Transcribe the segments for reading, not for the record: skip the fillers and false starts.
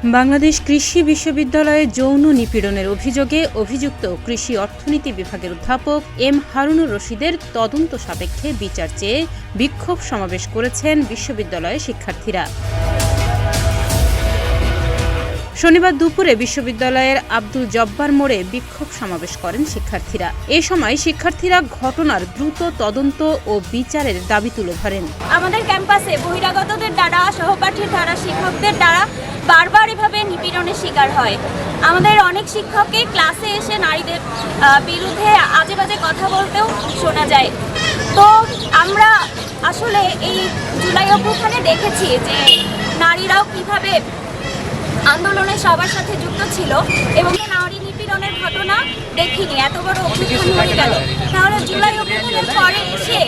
বাংলাদেশ কৃষি বিশ্ববিদ্যালয়ে যৌন নিপীড়নের অভিযোগে অভিযুক্ত কৃষি অর্থনীতি বিভাগের অধ্যাপক এম হারুনুর রশিদের তদন্ত সাপেক্ষে বিচার চেয়ে বিক্ষোভ সমাবেশ করেছেন বিশ্ববিদ্যালয়ের শিক্ষার্থীরা। শনিবার দুপুরে বিশ্ববিদ্যালয়ের আব্দুল জব্বার মোড়ে বিক্ষোভ সমাবেশ করেন শিক্ষার্থীরা। এ সময় শিক্ষার্থীরা ঘটনার দ্রুত তদন্ত ও বিচারের দাবি তুলে ধরেন। আমাদের ক্যাম্পাসে বহিরাগতদের দ্বারা, সহপাঠীর দ্বারা, শিক্ষকদের দ্বারা বারবার এভাবে নিপীড়নের শিকার হয়। আমাদের অনেক শিক্ষককে ক্লাসে এসে নারীদের বিরুদ্ধে আজে বাজে কথা বলতেও শোনা যায়। তো আমরা আসলে এই জুলাই অভ্যুত্থানে দেখেছি যে নারীরাও কিভাবে আন্দোলনে সবার সাথে যুক্ত ছিল এবং নারী নিপীড়নের ঘটনা দেখিনি। এত বড় অভ্যুত্থান হয়ে গেল, তাহলে জুলাই অভ্যুত্থানের পরে এসে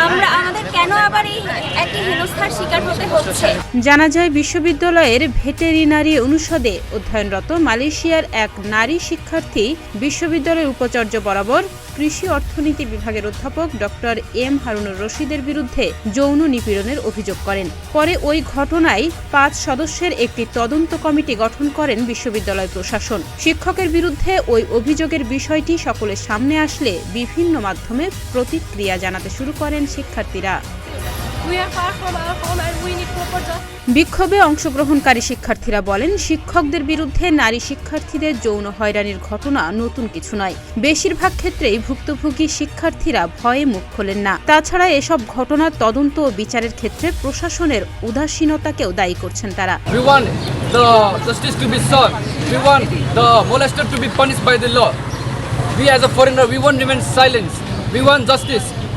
আমাদের কেন আবার এই একই হেনস্থার শিকার হতে হচ্ছে? জানা যায়, বিশ্ববিদ্যালয়ের ভেটেরিনারি অনুষদে অধ্যয়নরত মালয়েশিয়ার এক নারী শিক্ষার্থী বিশ্ববিদ্যালয়ের উপাচার্য বরাবর কৃষি অর্থনীতি বিভাগের অধ্যাপক ডক্টর এম হারুনুর রশিদের বিরুদ্ধে যৌন নিপীড়নের অভিযোগ করেন। পরে ওই ঘটনায় 5 সদস্যের একটি তদন্ত কমিটি গঠন করেন বিশ্ববিদ্যালয় প্রশাসন। শিক্ষকের বিরুদ্ধে ওই অভিযোগের বিষয়টি সকলের সামনে আসলে বিভিন্ন মাধ্যমে প্রতিক্রিয়া জানাতে শুরু করেন শিক্ষার্থীরা। বিক্ষোভে অংশগ্রহণকারী শিক্ষার্থীরা বলেন, শিক্ষকদের বিরুদ্ধে নারী শিক্ষার্থীদের যৌন হয়রানির ঘটনা নতুন কিছু নয়। বেশিরভাগ ক্ষেত্রেই ভুক্তভোগী শিক্ষার্থীরা ভয়ে মুখ খোলেন না। তাছাড়া এসব ঘটনার তদন্ত ও বিচারের ক্ষেত্রে প্রশাসনের উদাসীনতাকেও দায়ী করছেন তারা।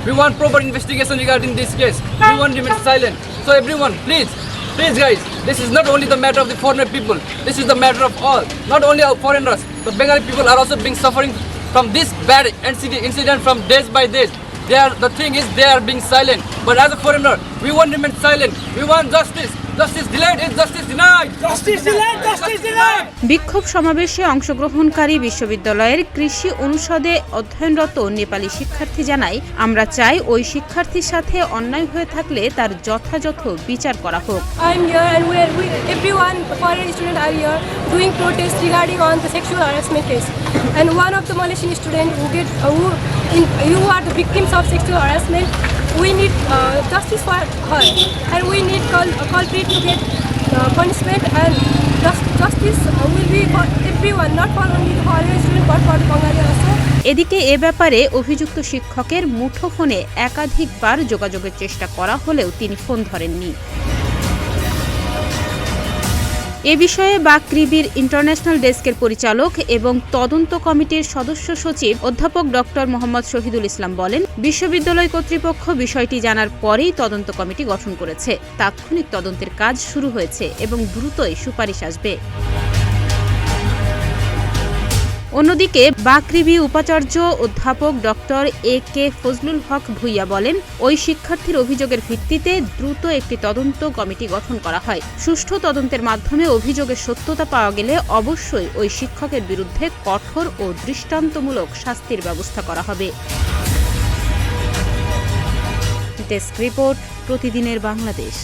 We want proper investigation regarding this case. We won't remain silent. So everyone, please guys, this is not only the matter of the foreigner people. This is the matter of all. Not only our foreigners, the Bengali people are also being suffering from this bad incident from days by days. The thing is they are being silent. But as a foreigner, we won't remain silent. We want justice. Justice delayed is justice denied. Justice delayed, justice denied. বিক্ষোভ সমাবেশে অংশগ্রহণকারী বিশ্ববিদ্যালয়ের কৃষি অনুষদে অধ্যয়নরত নেপালি শিক্ষার্থী জানায়, আমরা চাই ওই শিক্ষার্থীর সাথে অন্যায় হয়ে থাকলে তার যথাযথ বিচার করা হোক। I'm here and everyone foreign students are here doing protests regarding on the sexual harassment case. And one of the Malaysian students who are the victims of sexual harassment, we need justice for her, and we need culprit to get punishment, and justice will be for everyone, not for only the foreign student but for the Bengali also. এদিকে এ ব্যাপারে অভিযুক্ত শিক্ষকের মুঠোফোনে একাধিকবার যোগাযোগের চেষ্টা করা হলেও তিনি ফোন ধরেননি। এ বিষয়ে বাকৃবির ইন্টারন্যাশনাল ডেস্কের পরিচালক এবং তদন্ত কমিটির সদস্য সচিব অধ্যাপক ডক্টর মোহাম্মদ শহীদুল ইসলাম বলেন, বিশ্ববিদ্যালয় কর্তৃপক্ষ বিষয়টি জানার পরেই তদন্ত কমিটি গঠন করেছে। তাৎক্ষণিক তদন্তের কাজ শুরু হয়েছে এবং দ্রুতই সুপারিশ আসবে। অন্যদিকে বাকৃবি উপাচার্য অধ্যাপক ডক্টর এ কে ফজলুল হক ভুইয়া বলেন, ওই শিক্ষার্থীর অভিযোগের ভিত্তিতে দ্রুত একটি তদন্ত কমিটি গঠন করা হয়। সুষ্ঠু তদন্তের মাধ্যমে অভিযোগের সত্যতা পাওয়া গেলে অবশ্যই ওই শিক্ষকের বিরুদ্ধে কঠোর ও দৃষ্টান্তমূলক শাস্তির ব্যবস্থা করা হবে। ডেস্ক রিপোর্ট, প্রতিদিনের বাংলাদেশ।